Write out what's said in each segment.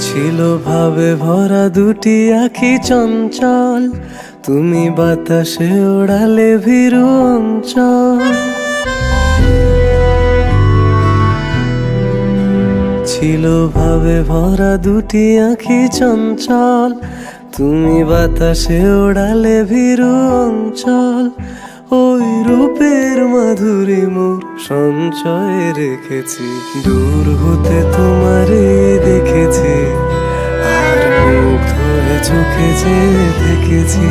ছিল ভাবে ভরা দুটি আঁখি চঞ্চল, তুমি বাতাসে ওড়ালে ভীরু অঞ্চল। ছিল ভাবে ভরা দুটি আঁখি চঞ্চল, তুমি বাতাসে ওড়ালে ভীরু অঞ্চল। ওই রূপের মাধুরী মোর সঞ্চয়ে রেখেছি, দূর হতে তোমারে দেখেছি, আর মুগ্ধ হয়ে চোখে যে দেখেছি।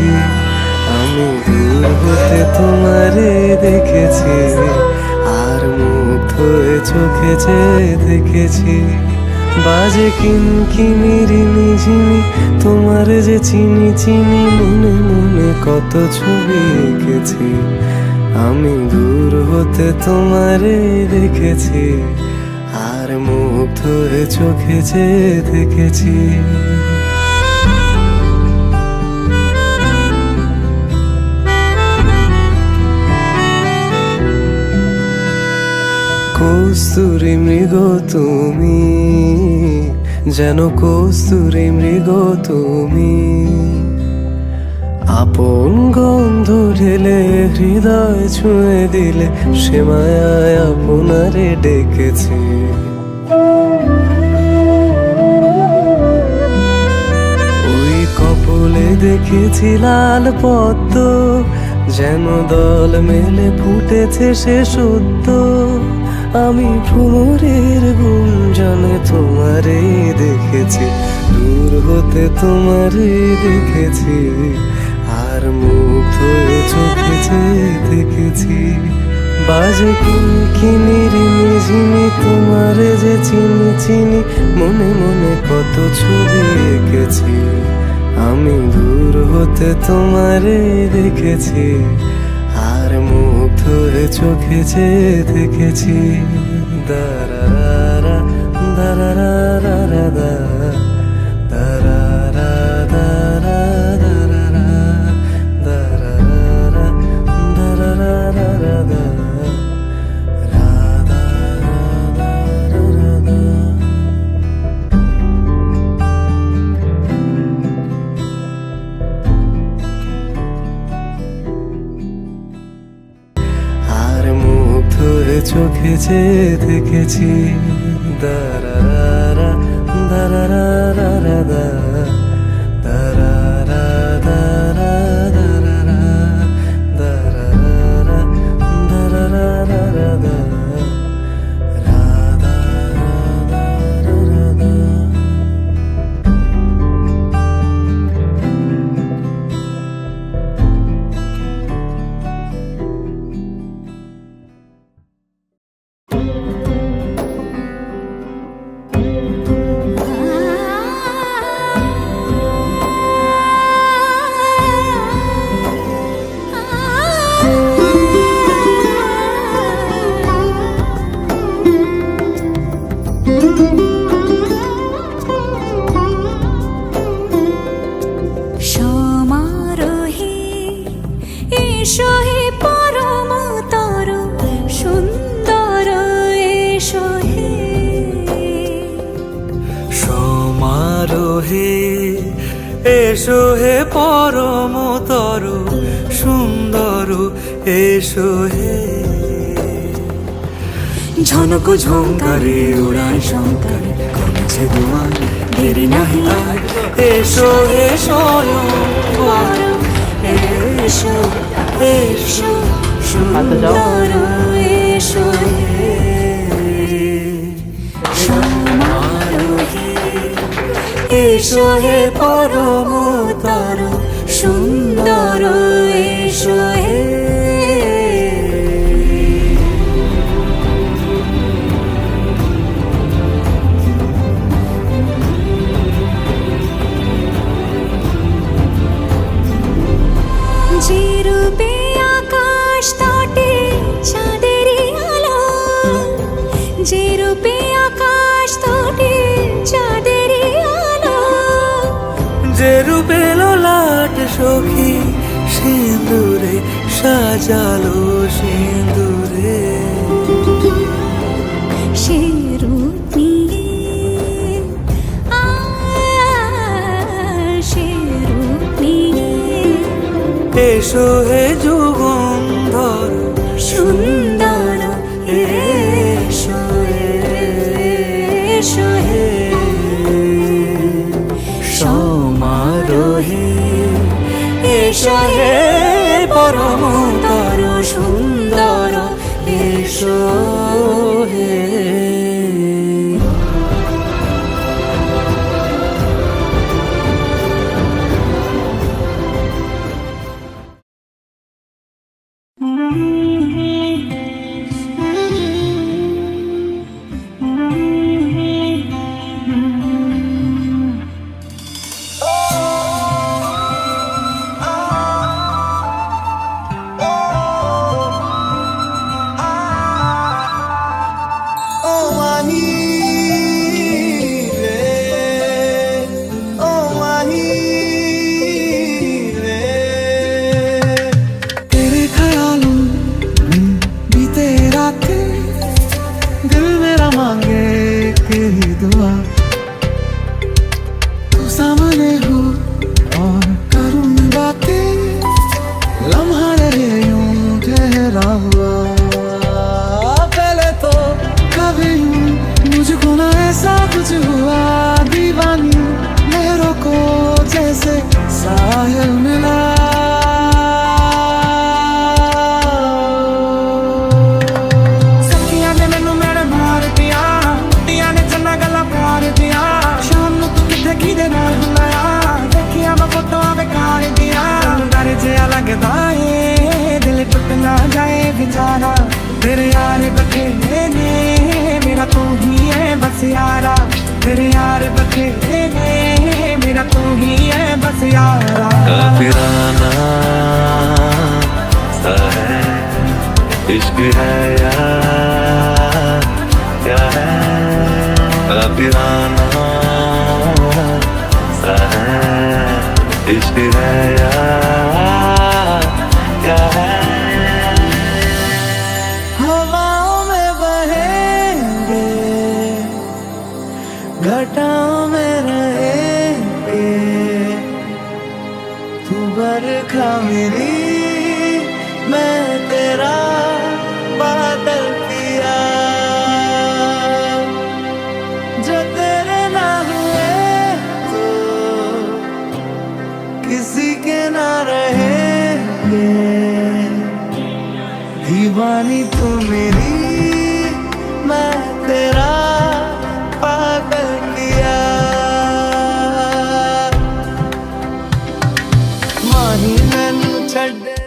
আমি দূর হতে তোমারে দেখেছি, আর মুগ্ধ হয়ে চোখে যে দেখেছি। বাজে কিনকিনিরি নিঝিমি, তোমার যে চিনি চিনি, মনে মনে কত ছবি এঁকেছি। আমি দূর হতে তোমারে দেখেছি, আর মুগ্ধ হয়ে চোখে যে দেখেছি। কস্তুরী মৃগ তুমি, যেন কস্তুরী মৃগ তুমি। আপন গন্ধ ঢেলে হৃদয় ছুঁয়ে দিলে, সে মায়ায় আপনারে ডেকেছি। ওই কপলে দেখেছি লাল পদ্ম, যেন দল মেলে ফুটেছে সে সদ্য। আমি ভ্রমরের গুঞ্জনে তোমারে দেখেছি, দূর হতে তোমারে দেখেছি, আর মুগ্ধ হয়ে চোখে যে দেখেছি। বাজে কিনকিনিরি নিঝিমি, তোমারে যে চিনি চিনি, মনে মনে কত ছবি এঁকেছি। আমি দূর হতে তোমারে দেখেছি, আর মুগ্ধ হয়ে চোখে যে দেখেছি। দারারা দারারা দারারা দারারা দারারা দারারা দারারা দারারা। চোখে যে দেখেছি। দারারা দারারা দারারা দারারা দারারা দারারা দারারা দারারা। এসো হে পরমতর সুন্দর, এসো হে। ঝনক ঝঙ্কারে উড়ায় শঙ্কারে কমছে দুয়ার দেরি নাহি আর এসো এসো এসো এসো সুন্দর এসো সমারোহে এসো হে পরমতর সুন্দর এসো হে যে রূপে আকাশ তটে চাঁদেরই আলো যে রূপে আকাশ তটে চাঁদেরই আলো যে রূপে লোলাট সখী সিঁদুরে সাজালো সিঁদুরে সে রূপ নিয়ে সে রূপ নিয়ে এসো হে যুগন্ধর সুন্দর এসো এসো হে সমারোহে এসো হে পরমতর সুন্দর এসো হে सामने हो और करूं बातें लम्हा रहे यूं ठहरा हुआ पहले तो कभी यूं मुझको ना ऐसा कुछ हुआ दीवानी लहरों को जैसे साहिल मिला सखियां ने मैनू मेरे मार दिया दिया ने चन्ना गला प्यार दिया शाम नू तू किथे की दे नाल बुलाया देखिया मैं फोटो बेकार दिया डर जिया लगदा है दिल टूट ना जाए बेचारा तेरे यार बखेरे ने मेरा तू ही है बस यारा तेरे यार बखेरे ने मेरा तू ही है बस यारा काफिराना सा है इश्क है यार क्या है काफिराना सा है इश्क है यार क्या है हवाओं में बहेंगे घटाओं में रहेंगे तू बरखा मेरी मैं तेरा बादल पिया जो तेरे ना हुए तो किसी के ना रहेंगे दीवानी तू मेरी मैं तेरा पागल किया माही मैनू छड्डे